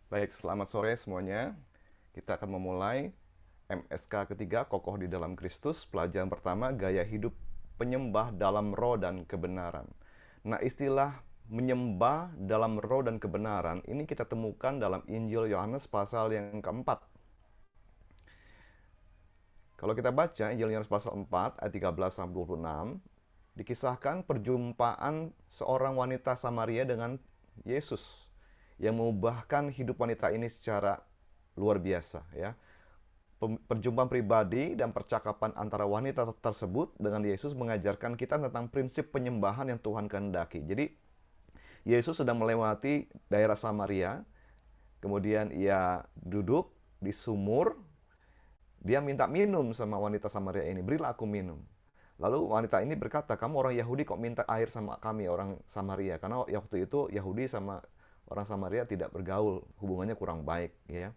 Baik, selamat sore semuanya. Kita akan memulai MSK ketiga, Kokoh di dalam Kristus. Pelajaran pertama, gaya hidup penyembah dalam roh dan kebenaran. Nah, istilah menyembah dalam roh dan kebenaran ini kita temukan dalam Injil Yohanes pasal yang keempat. Kalau kita baca Injil Yohanes pasal 4 ayat 13-26, dikisahkan perjumpaan seorang wanita Samaria dengan Yesus yang mengubahkan hidup wanita ini secara luar biasa, ya. Perjumpaan pribadi dan percakapan antara wanita tersebut dengan Yesus mengajarkan kita tentang prinsip penyembahan yang Tuhan kehendaki. Jadi Yesus sedang melewati daerah Samaria, kemudian ia duduk di sumur, dia minta minum sama wanita Samaria ini, berilah aku minum. Lalu wanita ini berkata, kamu orang Yahudi kok minta air sama kami orang Samaria? Karena waktu itu Yahudi sama orang Samaria tidak bergaul, hubungannya kurang baik, ya.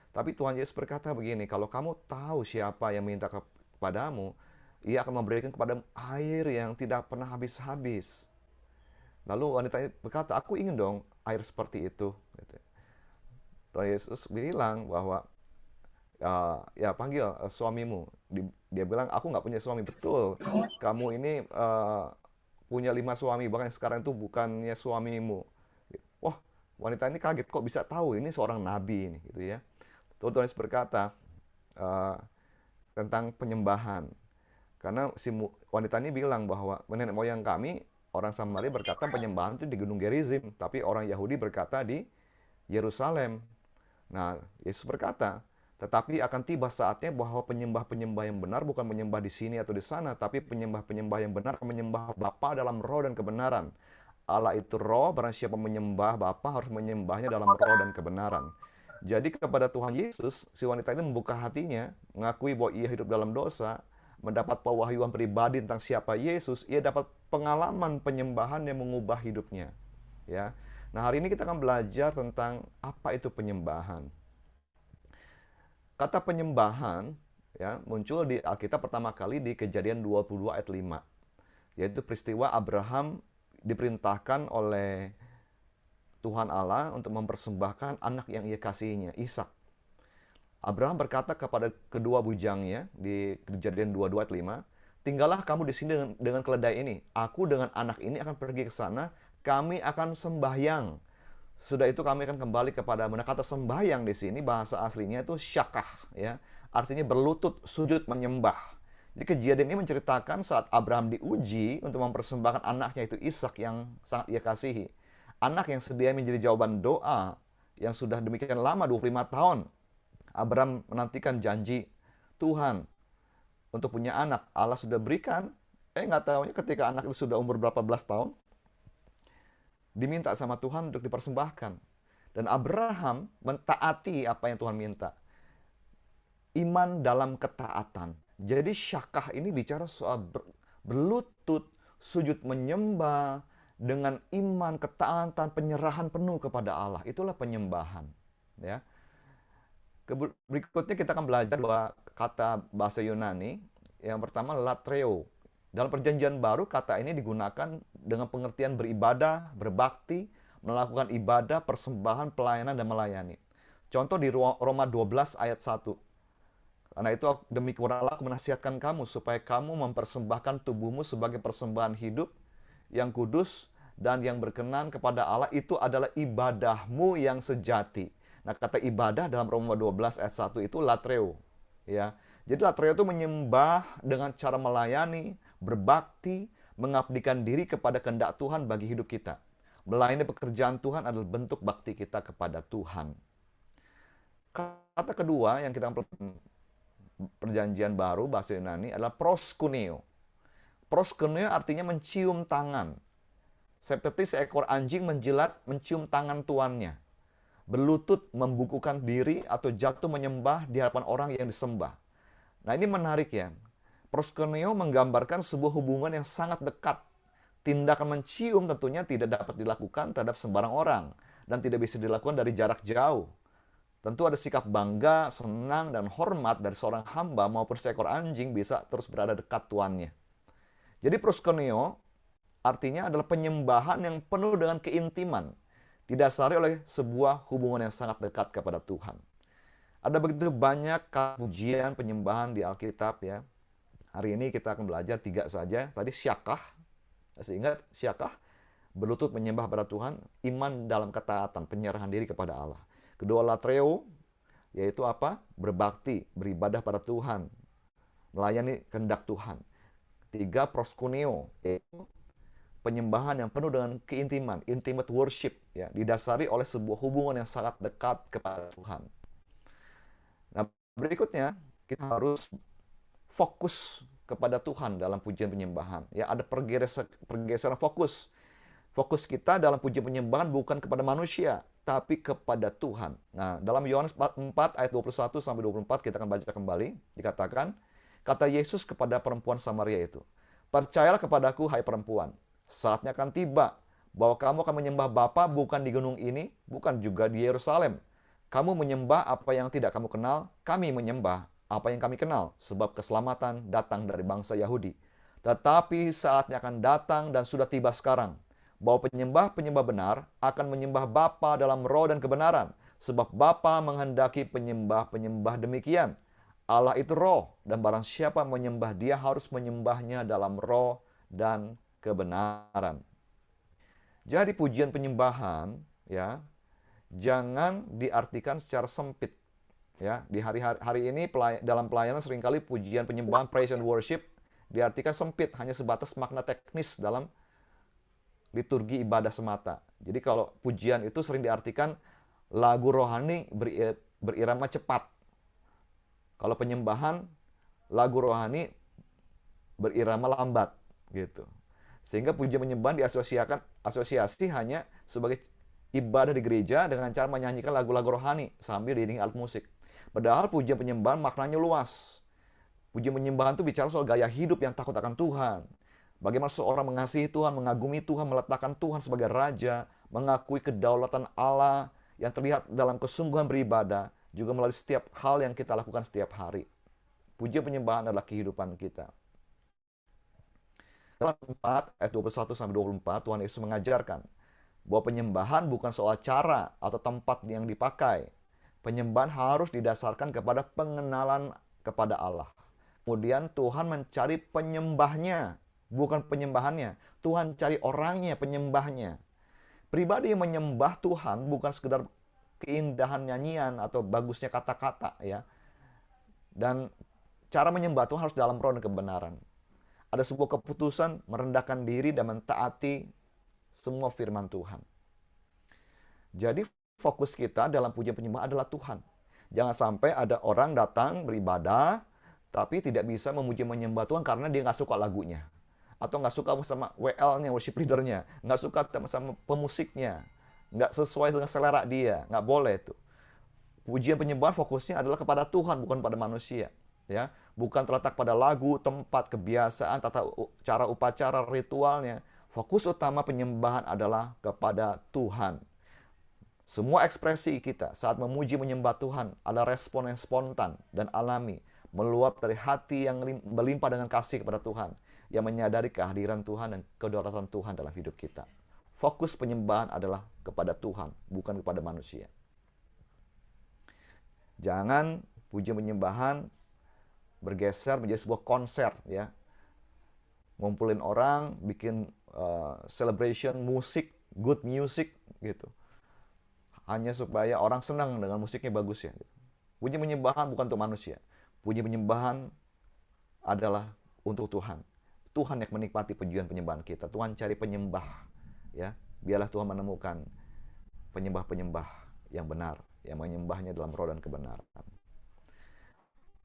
Tapi Tuhan Yesus berkata begini, kalau kamu tahu siapa yang minta kepadamu, ia akan memberikan kepadamu air yang tidak pernah habis-habis. Lalu wanita ini berkata, aku ingin dong air seperti itu. Tuhan Yesus bilang bahwa ya panggil suamimu. Dia bilang, aku nggak punya suami. Betul, kamu ini punya 5 suami, bahkan sekarang itu bukannya suamimu. Wah, wanita ini kaget, kok bisa tahu ini seorang nabi ini, gitu ya. Tuhan Yesus berkata uh, tentang penyembahan. Karena si wanita ini bilang bahwa nenek moyang kami, orang Samaria berkata penyembahan itu di Gunung Gerizim, tapi orang Yahudi berkata di Yerusalem. Nah, Yesus berkata, tetapi akan tiba saatnya bahwa penyembah-penyembah yang benar bukan menyembah di sini atau di sana, tapi penyembah-penyembah yang benar akan menyembah Bapa dalam roh dan kebenaran. Allah itu roh, barang siapa menyembah Bapa harus menyembahnya dalam roh dan kebenaran. Jadi kepada Tuhan Yesus, si wanita ini membuka hatinya, mengakui bahwa ia hidup dalam dosa, mendapat pewahyuan pribadi tentang siapa Yesus, ia dapat pengalaman penyembahan yang mengubah hidupnya. Ya. Nah, hari ini kita akan belajar tentang apa itu penyembahan. Kata penyembahan ya muncul di Alkitab pertama kali di Kejadian 22 ayat 5. Yaitu peristiwa Abraham diperintahkan oleh Tuhan Allah untuk mempersembahkan anak yang ia kasihinya, Ishak. Abraham berkata kepada kedua bujangnya di Kejadian 22 ayat 5, tinggallah kamu di sini dengan keledai ini. Aku dengan anak ini akan pergi ke sana, kami akan sembahyang. Sudah itu kami akan kembali kepada mana. Kata sembahyang di sini bahasa aslinya itu syakah, ya. Artinya berlutut, sujud, menyembah. Jadi kejadian ini menceritakan saat Abraham diuji untuk mempersembahkan anaknya itu Ishak yang sangat ia kasihi. Anak yang sedia menjadi jawaban doa yang sudah demikian lama 25 tahun. Abraham menantikan janji Tuhan untuk punya anak. Allah sudah berikan. Nggak tahunya ketika anak itu sudah umur berapa belas tahun, diminta sama Tuhan untuk dipersembahkan. Dan Abraham mentaati apa yang Tuhan minta. Iman dalam ketaatan. Jadi syakah ini bicara soal berlutut, sujud menyembah, dengan iman, ketaatan, penyerahan penuh kepada Allah. Itulah penyembahan. Ya. Berikutnya kita akan belajar bahwa kata bahasa Yunani yang pertama latreo. Dalam perjanjian baru kata ini digunakan dengan pengertian beribadah, berbakti, melakukan ibadah, persembahan, pelayanan, dan melayani. Contoh di Roma 12 ayat 1. Karena itu demikian aku menasihatkan kamu supaya kamu mempersembahkan tubuhmu sebagai persembahan hidup yang kudus dan yang berkenan kepada Allah, itu adalah ibadahmu yang sejati. Nah, kata ibadah dalam Roma 12 ayat 1 itu latreo, ya. Jadi latreo itu menyembah dengan cara melayani, berbakti, mengabdikan diri kepada kehendak Tuhan bagi hidup kita. Melayani pekerjaan Tuhan adalah bentuk bakti kita kepada Tuhan. Kata kedua yang kita perjanjian baru bahasa Yunani adalah proskuneo. Proskuneo artinya mencium tangan. Seperti seekor anjing menjilat, mencium tangan tuannya. Berlutut, membukukan diri, atau jatuh menyembah di hadapan orang yang disembah. Nah, ini menarik ya. Proskuneo menggambarkan sebuah hubungan yang sangat dekat. Tindakan mencium tentunya tidak dapat dilakukan terhadap sembarang orang dan tidak bisa dilakukan dari jarak jauh. Tentu ada sikap bangga, senang, dan hormat dari seorang hamba maupun seekor anjing bisa terus berada dekat tuannya. Jadi proskuneo artinya adalah penyembahan yang penuh dengan keintiman. didasari oleh sebuah hubungan yang sangat dekat kepada Tuhan. Ada begitu banyak pujian penyembahan di Alkitab ya. Hari ini kita akan belajar 3 saja. Tadi syakah, masih ingat syakah? Berlutut menyembah pada Tuhan, iman dalam ketaatan, penyerahan diri kepada Allah. Kedua, latreo, yaitu apa? Berbakti, beribadah pada Tuhan, melayani kehendak Tuhan. 3, proskuneo, yaitu penyembahan yang penuh dengan keintiman, intimate worship, ya, didasari oleh sebuah hubungan yang sangat dekat kepada Tuhan. Nah, berikutnya kita harus fokus kepada Tuhan dalam pujian penyembahan. Ya, ada pergeseran fokus. Fokus kita dalam pujian penyembahan bukan kepada manusia, tapi kepada Tuhan. Nah, dalam Yohanes 4 ayat 21 sampai 24 kita akan baca kembali, dikatakan, kata Yesus kepada perempuan Samaria itu, "Percayalah kepadaku, hai perempuan, saatnya akan tiba bahwa kamu akan menyembah Bapa bukan di gunung ini, bukan juga di Yerusalem. Kamu menyembah apa yang tidak kamu kenal, kami menyembah apa yang kami kenal, sebab keselamatan datang dari bangsa Yahudi. Tetapi saatnya akan datang dan sudah tiba sekarang, bahwa penyembah-penyembah benar akan menyembah Bapa dalam roh dan kebenaran, sebab Bapa menghendaki penyembah-penyembah demikian. Allah itu roh, dan barang siapa menyembah Dia harus menyembahnya dalam roh dan kebenaran." Jadi pujian penyembahan ya jangan diartikan secara sempit. Ya, di hari ini dalam pelayanan seringkali pujian penyembahan praise and worship diartikan sempit, hanya sebatas makna teknis dalam liturgi ibadah semata. Jadi kalau pujian itu sering diartikan lagu rohani berirama cepat. Kalau penyembahan lagu rohani berirama lambat gitu. Sehingga pujian penyembahan asosiasi hanya sebagai ibadah di gereja dengan cara menyanyikan lagu-lagu rohani sambil diiringi alat musik. Padahal pujian penyembahan maknanya luas. Pujian penyembahan itu bicara soal gaya hidup yang takut akan Tuhan. Bagaimana seorang mengasihi Tuhan, mengagumi Tuhan, meletakkan Tuhan sebagai Raja, mengakui kedaulatan Allah yang terlihat dalam kesungguhan beribadah, juga melalui setiap hal yang kita lakukan setiap hari. Pujian penyembahan adalah kehidupan kita. Dalam 4 ayat 21 sampai 24 Tuhan Yesus mengajarkan bahwa penyembahan bukan soal cara atau tempat yang dipakai. Penyembahan harus didasarkan kepada pengenalan kepada Allah. Kemudian Tuhan mencari penyembahnya, bukan penyembahannya. Tuhan cari orangnya, penyembahnya. Pribadi yang menyembah Tuhan bukan sekedar keindahan nyanyian atau bagusnya kata-kata ya. Dan cara menyembah Tuhan harus dalam roh dan kebenaran. Ada sebuah keputusan merendahkan diri dan mentaati semua firman Tuhan. Jadi fokus kita dalam pujian penyembahan adalah Tuhan. Jangan sampai ada orang datang beribadah, tapi tidak bisa memuji menyembah Tuhan karena dia nggak suka lagunya. Atau nggak suka sama WL-nya, worship leader-nya. Nggak suka sama pemusiknya. Nggak sesuai dengan selera dia. Nggak boleh itu. Pujian penyembahan fokusnya adalah kepada Tuhan, bukan pada manusia. Ya, bukan terletak pada lagu, tempat, kebiasaan, tata cara upacara, ritualnya. Fokus utama penyembahan adalah kepada Tuhan. Semua ekspresi kita saat memuji menyembah Tuhan adalah respon yang spontan dan alami, meluap dari hati yang melimpah dengan kasih kepada Tuhan, yang menyadari kehadiran Tuhan dan kedaulatan Tuhan dalam hidup kita. Fokus penyembahan adalah kepada Tuhan, bukan kepada manusia. Jangan puji penyembahan bergeser menjadi sebuah konser ya. Ngumpulin orang, bikin celebration musik, good music gitu. Hanya supaya orang senang dengan musiknya bagus ya. Puji penyembahan bukan untuk manusia. Puji penyembahan adalah untuk Tuhan. Tuhan yang menikmati pujian penyembahan kita. Tuhan cari penyembah ya. Biarlah Tuhan menemukan penyembah-penyembah yang benar, yang menyembahnya dalam roh dan kebenaran.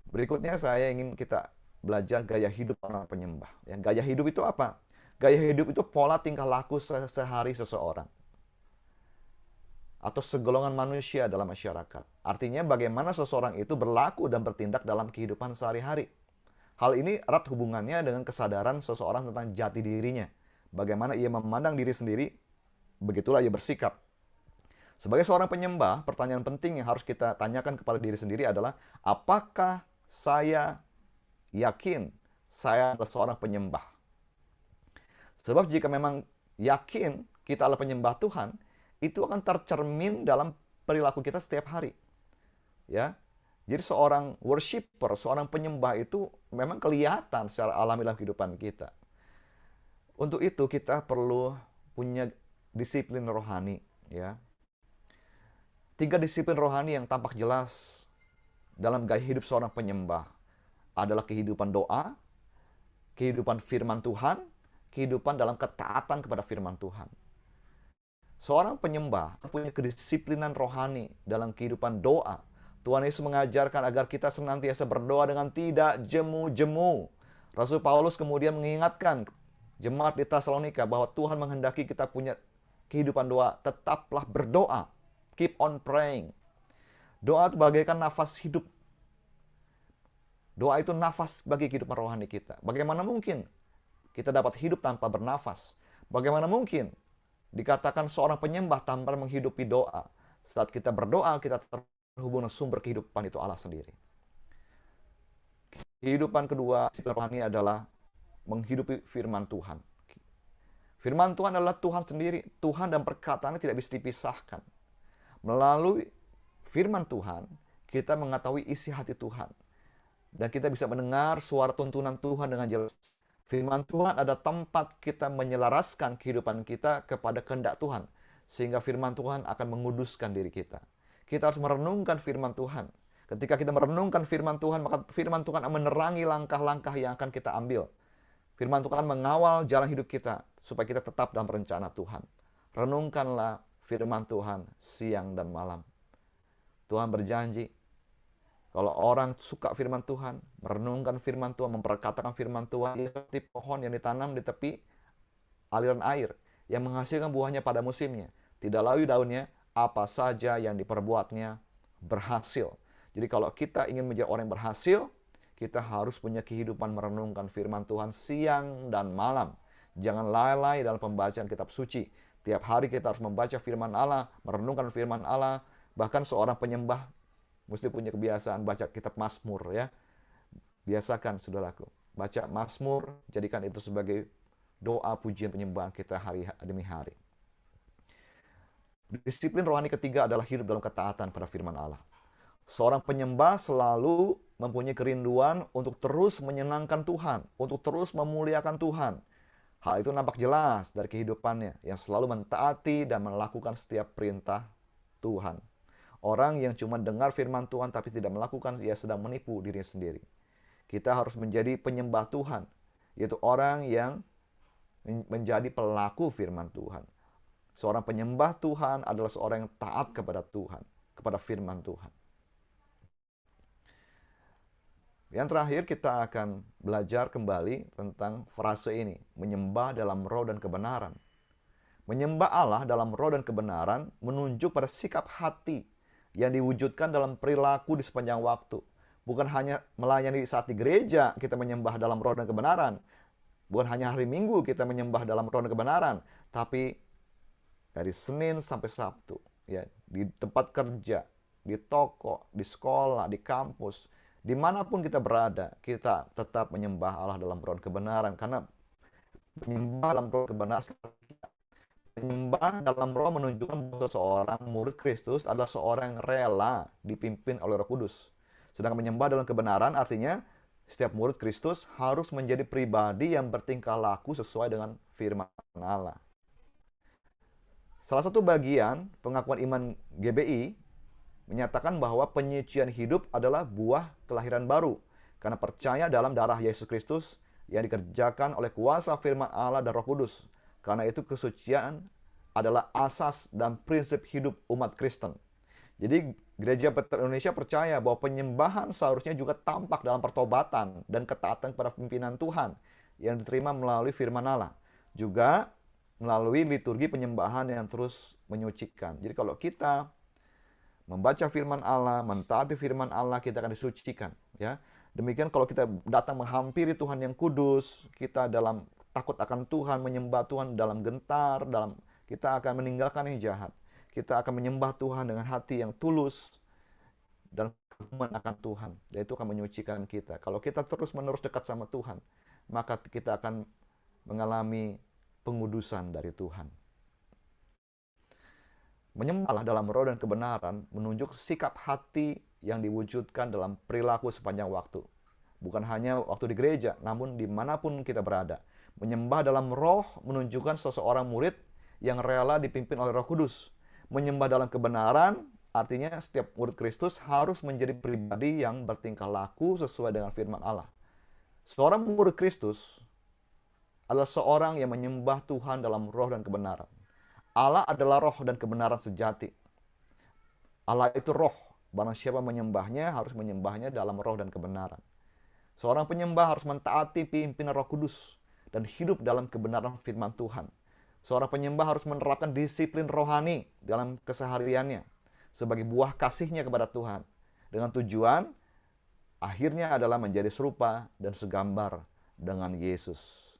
Berikutnya saya ingin kita belajar gaya hidup orang penyembah. Ya, gaya hidup itu apa? Gaya hidup itu pola tingkah laku sehari seseorang atau segolongan manusia dalam masyarakat. Artinya bagaimana seseorang itu berlaku dan bertindak dalam kehidupan sehari-hari. Hal ini erat hubungannya dengan kesadaran seseorang tentang jati dirinya. Bagaimana ia memandang diri sendiri, begitulah ia bersikap. Sebagai seorang penyembah, pertanyaan penting yang harus kita tanyakan kepada diri sendiri adalah, apakah saya yakin saya adalah seorang penyembah? Sebab jika memang yakin kita adalah penyembah Tuhan, itu akan tercermin dalam perilaku kita setiap hari. Ya. Jadi seorang worshiper, seorang penyembah itu memang kelihatan secara alami dalam kehidupan kita. Untuk itu kita perlu punya disiplin rohani, ya. 3 disiplin rohani yang tampak jelas dalam gaya hidup seorang penyembah adalah kehidupan doa, kehidupan firman Tuhan, kehidupan dalam ketaatan kepada firman Tuhan. Seorang penyembah punya kedisiplinan rohani dalam kehidupan doa. Tuhan Yesus mengajarkan agar kita senantiasa berdoa dengan tidak jemu-jemu. Rasul Paulus kemudian mengingatkan jemaat di Tesalonika bahwa Tuhan menghendaki kita punya kehidupan doa. Tetaplah berdoa. Keep on praying. Doa itu bagaikan nafas hidup. Doa itu nafas bagi kehidupan rohani kita. Bagaimana mungkin kita dapat hidup tanpa bernafas? Bagaimana mungkin dikatakan seorang penyembah tanpa menghidupi doa? Saat kita berdoa, kita terhubung dengan sumber kehidupan itu Allah sendiri. Kehidupan kedua, disiplin rohani adalah menghidupi firman Tuhan. Firman Tuhan adalah Tuhan sendiri. Tuhan dan perkataannya tidak bisa dipisahkan. Melalui firman Tuhan, kita mengetahui isi hati Tuhan. Dan kita bisa mendengar suara tuntunan Tuhan dengan jelas. Firman Tuhan ada tempat kita menyelaraskan kehidupan kita kepada kehendak Tuhan. Sehingga firman Tuhan akan menguduskan diri kita. Kita harus merenungkan firman Tuhan. Ketika kita merenungkan firman Tuhan, maka firman Tuhan akan menerangi langkah-langkah yang akan kita ambil. Firman Tuhan mengawal jalan hidup kita, supaya kita tetap dalam rencana Tuhan. Renungkanlah firman Tuhan siang dan malam. Tuhan berjanji, kalau orang suka firman Tuhan, merenungkan firman Tuhan, memperkatakan firman Tuhan, ia seperti pohon yang ditanam di tepi aliran air, yang menghasilkan buahnya pada musimnya. Tidak layu daunnya, apa saja yang diperbuatnya berhasil. Jadi kalau kita ingin menjadi orang yang berhasil, kita harus punya kehidupan merenungkan firman Tuhan siang dan malam. Jangan lalai dalam pembacaan kitab suci. Tiap hari kita harus membaca firman Allah, merenungkan firman Allah. Bahkan seorang penyembah mesti punya kebiasaan baca kitab Mazmur, ya. Biasakan, saudaraku. Baca Mazmur, jadikan itu sebagai doa pujian penyembahan kita hari demi hari. Disiplin rohani ketiga adalah hidup dalam ketaatan pada firman Allah. Seorang penyembah selalu mempunyai kerinduan untuk terus menyenangkan Tuhan, untuk terus memuliakan Tuhan. Hal itu nampak jelas dari kehidupannya yang selalu mentaati dan melakukan setiap perintah Tuhan. Orang yang cuma dengar firman Tuhan tapi tidak melakukan, ia sedang menipu dirinya sendiri. Kita harus menjadi penyembah Tuhan, yaitu orang yang menjadi pelaku firman Tuhan. Seorang penyembah Tuhan adalah seorang yang taat kepada Tuhan, kepada firman Tuhan. Yang terakhir kita akan belajar kembali tentang frase ini, menyembah dalam roh dan kebenaran. Menyembah Allah dalam roh dan kebenaran menunjuk pada sikap hati yang diwujudkan dalam perilaku di sepanjang waktu. Bukan hanya melayani saat di gereja kita menyembah dalam roh dan kebenaran. Bukan hanya hari Minggu kita menyembah dalam roh dan kebenaran. Tapi dari Senin sampai Sabtu, ya, di tempat kerja, di toko, di sekolah, di kampus, dimanapun kita berada, kita tetap menyembah Allah dalam roh dan kebenaran. Karena menyembah dalam roh dan kebenaran, menyembah dalam roh menunjukkan bahwa seorang murid Kristus adalah seorang yang rela dipimpin oleh Roh Kudus. Sedangkan menyembah dalam kebenaran artinya setiap murid Kristus harus menjadi pribadi yang bertingkah laku sesuai dengan firman Allah. Salah satu bagian pengakuan iman GBI menyatakan bahwa penyucian hidup adalah buah kelahiran baru karena percaya dalam darah Yesus Kristus yang dikerjakan oleh kuasa firman Allah dan Roh Kudus. Karena itu kesucian adalah asas dan prinsip hidup umat Kristen. Jadi Gereja Petra Indonesia percaya bahwa penyembahan seharusnya juga tampak dalam pertobatan dan ketaatan kepada pimpinan Tuhan yang diterima melalui firman Allah. Juga melalui liturgi penyembahan yang terus menyucikan. Jadi kalau kita membaca firman Allah, mentaati firman Allah, kita akan disucikan. Ya. Demikian kalau kita datang menghampiri Tuhan yang kudus, kita dalam takut akan Tuhan, menyembah Tuhan dalam gentar, kita akan meninggalkan yang jahat. Kita akan menyembah Tuhan dengan hati yang tulus dan kagum akan Tuhan. Dan itu akan menyucikan kita. Kalau kita terus-menerus dekat sama Tuhan, maka kita akan mengalami pengudusan dari Tuhan. Menyembahlah dalam roh dan kebenaran menunjuk sikap hati yang diwujudkan dalam perilaku sepanjang waktu. Bukan hanya waktu di gereja, namun dimanapun kita berada. Menyembah dalam roh menunjukkan seseorang murid yang rela dipimpin oleh Roh Kudus. Menyembah dalam kebenaran artinya setiap murid Kristus harus menjadi pribadi yang bertingkah laku sesuai dengan firman Allah. Seorang murid Kristus adalah seorang yang menyembah Tuhan dalam roh dan kebenaran. Allah adalah roh dan kebenaran sejati. Allah itu roh. Barang siapa menyembahnya harus menyembahnya dalam roh dan kebenaran. Seorang penyembah harus mentaati pimpinan Roh Kudus dan hidup dalam kebenaran firman Tuhan. Seorang penyembah harus menerapkan disiplin rohani dalam kesehariannya sebagai buah kasihnya kepada Tuhan. Dengan tujuan akhirnya adalah menjadi serupa dan segambar dengan Yesus.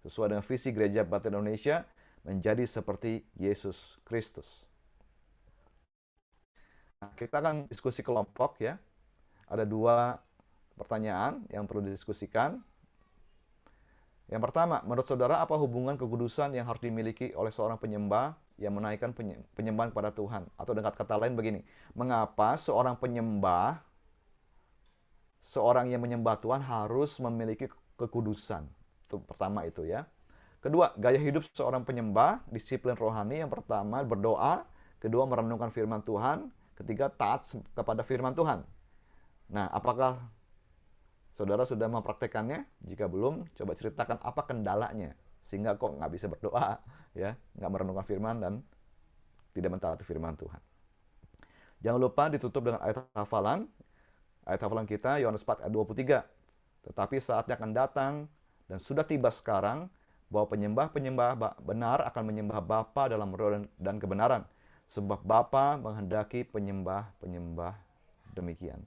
Sesuai dengan visi Gereja Baptis Indonesia, menjadi seperti Yesus Kristus. Nah, kita akan diskusi kelompok ya. Ada 2 pertanyaan yang perlu didiskusikan. Yang pertama, menurut saudara apa hubungan kekudusan yang harus dimiliki oleh seorang penyembah yang menaikkan penyembahan kepada Tuhan? Atau dengan kata lain begini, mengapa seorang penyembah, seorang yang menyembah Tuhan harus memiliki kekudusan? Itu pertama itu ya. Kedua, gaya hidup seorang penyembah, disiplin rohani. Yang pertama, berdoa. Kedua, merenungkan firman Tuhan. Ketiga, taat kepada firman Tuhan. Nah, apakah saudara sudah mempraktekannya? Jika belum, coba ceritakan apa kendalanya. Sehingga kok nggak bisa berdoa, ya, nggak merenungkan firman dan tidak mentaati firman Tuhan. Jangan lupa ditutup dengan ayat hafalan. Ayat hafalan kita, Yohanes 4 ayat 23. Tetapi saatnya akan datang, dan sudah tiba sekarang, bahwa penyembah-penyembah benar akan menyembah Bapa dalam roh dan kebenaran. Sebab Bapa menghendaki penyembah-penyembah demikian.